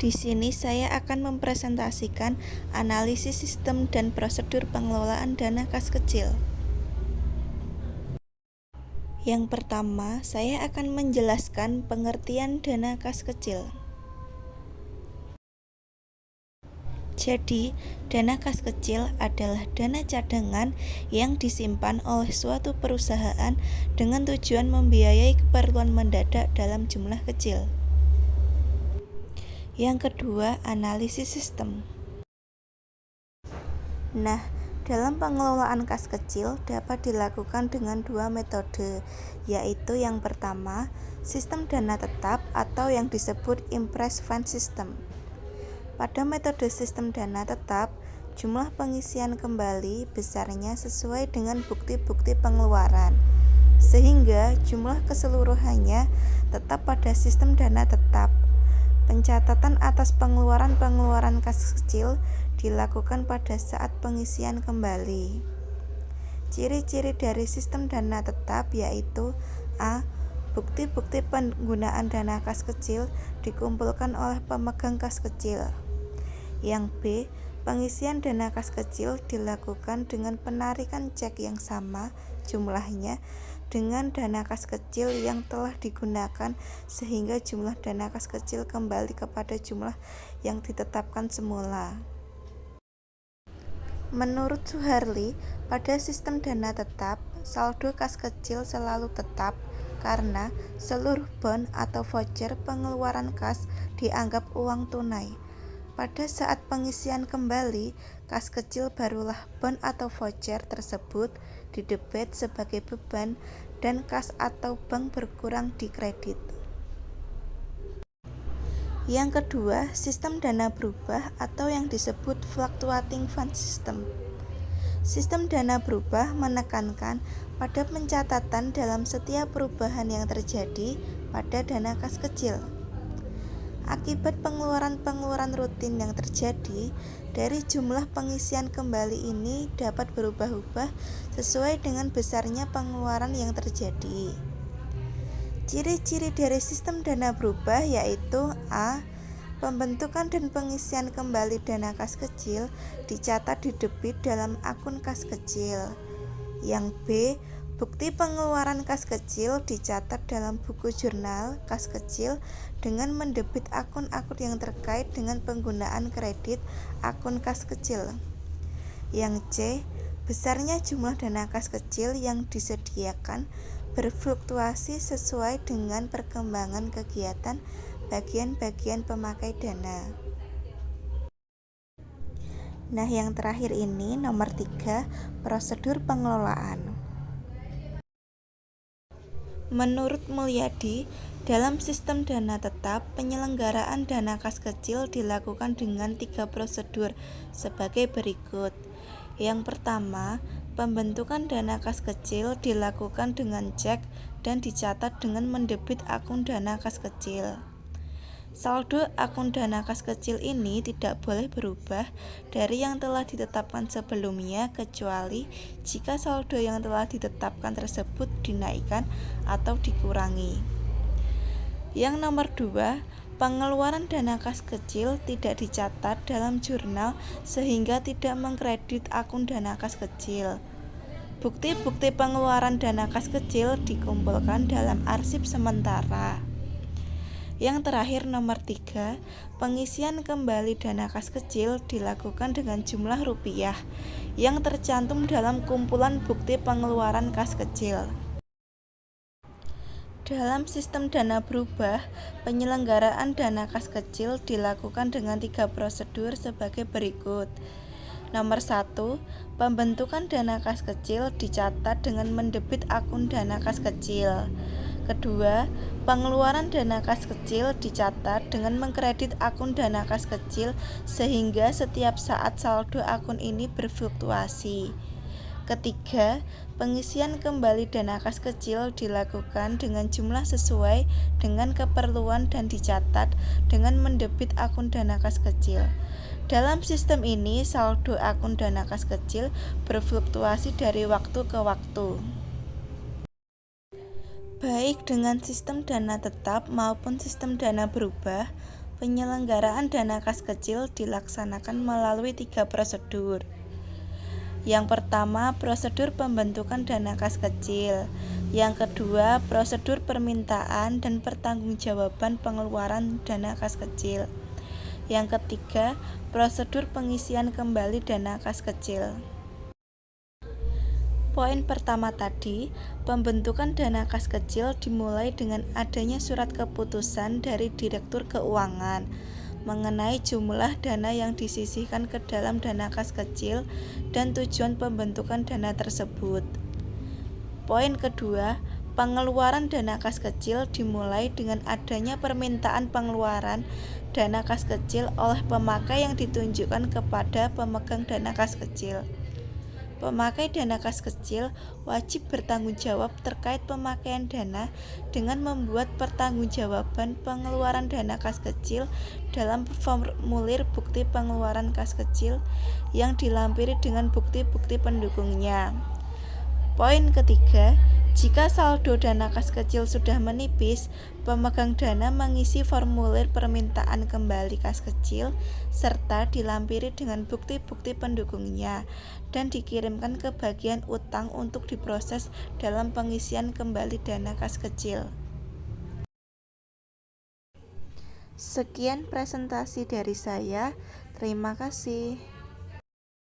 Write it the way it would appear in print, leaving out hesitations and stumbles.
Di sini saya akan mempresentasikan analisis sistem dan prosedur pengelolaan dana kas kecil. Yang pertama, saya akan menjelaskan pengertian dana kas kecil. Jadi, dana kas kecil adalah dana cadangan yang disimpan oleh suatu perusahaan dengan tujuan membiayai keperluan mendadak dalam jumlah kecil. Yang kedua, analisis sistem. Nah, dalam pengelolaan kas kecil dapat dilakukan dengan dua metode, yaitu yang pertama, sistem dana tetap atau yang disebut impress fund system. Pada metode sistem dana tetap, jumlah pengisian kembali besarnya sesuai dengan bukti-bukti pengeluaran, sehingga jumlah keseluruhannya tetap pada sistem dana tetap. Pencatatan atas pengeluaran-pengeluaran kas kecil dilakukan pada saat pengisian kembali. Ciri-ciri dari sistem dana tetap yaitu A. Bukti-bukti penggunaan dana kas kecil dikumpulkan oleh pemegang kas kecil. Yang B. Pengisian dana kas kecil dilakukan dengan penarikan cek yang sama jumlahnya dengan dana kas kecil yang telah digunakan sehingga jumlah dana kas kecil kembali kepada jumlah yang ditetapkan semula. Menurut Suharli, pada sistem dana tetap, saldo kas kecil selalu tetap karena seluruh bon atau voucher pengeluaran kas dianggap uang tunai. Pada saat pengisian kembali, kas kecil barulah bon atau voucher tersebut didebet sebagai beban dan kas atau bank berkurang di kredit. Yang kedua, sistem dana berubah atau yang disebut fluctuating fund system. Sistem dana berubah menekankan pada pencatatan dalam setiap perubahan yang terjadi pada dana kas kecil. Akibat pengeluaran-pengeluaran rutin yang terjadi, dari jumlah pengisian kembali ini dapat berubah-ubah sesuai dengan besarnya pengeluaran yang terjadi. Ciri-ciri dari sistem dana berubah yaitu A. Pembentukan dan pengisian kembali dana kas kecil dicatat di debit dalam akun kas kecil. Yang B. Bukti pengeluaran kas kecil dicatat dalam buku jurnal kas kecil dengan mendebit akun-akun yang terkait dengan penggunaan kredit akun kas kecil. Yang C. Besarnya jumlah dana kas kecil yang disediakan berfluktuasi sesuai dengan perkembangan kegiatan bagian-bagian pemakai dana. Nah, yang terakhir ini nomor 3, prosedur pengelolaan. Menurut Mulyadi, dalam sistem dana tetap, penyelenggaraan dana kas kecil dilakukan dengan 3 prosedur sebagai berikut. Yang pertama, pembentukan dana kas kecil dilakukan dengan cek dan dicatat dengan mendebit akun dana kas kecil. Saldo akun dana kas kecil ini tidak boleh berubah dari yang telah ditetapkan sebelumnya kecuali jika saldo yang telah ditetapkan tersebut dinaikkan atau dikurangi. Yang nomor 2, pengeluaran dana kas kecil tidak dicatat dalam jurnal sehingga tidak mengkredit akun dana kas kecil. Bukti-bukti pengeluaran dana kas kecil dikumpulkan dalam arsip sementara. Yang terakhir nomor 3, pengisian kembali dana kas kecil dilakukan dengan jumlah rupiah yang tercantum dalam kumpulan bukti pengeluaran kas kecil. Dalam sistem dana berubah, penyelenggaraan dana kas kecil dilakukan dengan 3 prosedur sebagai berikut. Nomor 1, pembentukan dana kas kecil dicatat dengan mendebit akun dana kas kecil. Kedua, pengeluaran dana kas kecil dicatat dengan mengkredit akun dana kas kecil sehingga setiap saat saldo akun ini berfluktuasi. Ketiga, pengisian kembali dana kas kecil dilakukan dengan jumlah sesuai dengan keperluan dan dicatat dengan mendebit akun dana kas kecil. Dalam sistem ini, saldo akun dana kas kecil berfluktuasi dari waktu ke waktu. Baik dengan sistem dana tetap maupun sistem dana berubah, Penyelenggaraan dana kas kecil dilaksanakan melalui 3 prosedur. Yang pertama, prosedur pembentukan dana kas kecil. Yang kedua, prosedur permintaan dan pertanggungjawaban pengeluaran dana kas kecil. Yang ketiga, prosedur pengisian kembali dana kas kecil. Poin pertama tadi, pembentukan dana kas kecil dimulai dengan adanya surat keputusan dari Direktur Keuangan mengenai jumlah dana yang disisihkan ke dalam dana kas kecil dan tujuan pembentukan dana tersebut. Poin kedua, pengeluaran dana kas kecil dimulai dengan adanya permintaan pengeluaran dana kas kecil oleh pemakai yang ditunjukkan kepada pemegang dana kas kecil. Pemakai dana kas kecil wajib bertanggung jawab terkait pemakaian dana dengan membuat pertanggungjawaban pengeluaran dana kas kecil dalam formulir bukti pengeluaran kas kecil yang dilampiri dengan bukti-bukti pendukungnya. Poin ketiga, jika saldo dana kas kecil sudah menipis, pemegang dana mengisi formulir permintaan kembali kas kecil serta dilampiri dengan bukti-bukti pendukungnya dan dikirimkan ke bagian utang untuk diproses dalam pengisian kembali dana kas kecil. Sekian presentasi dari saya. Terima kasih.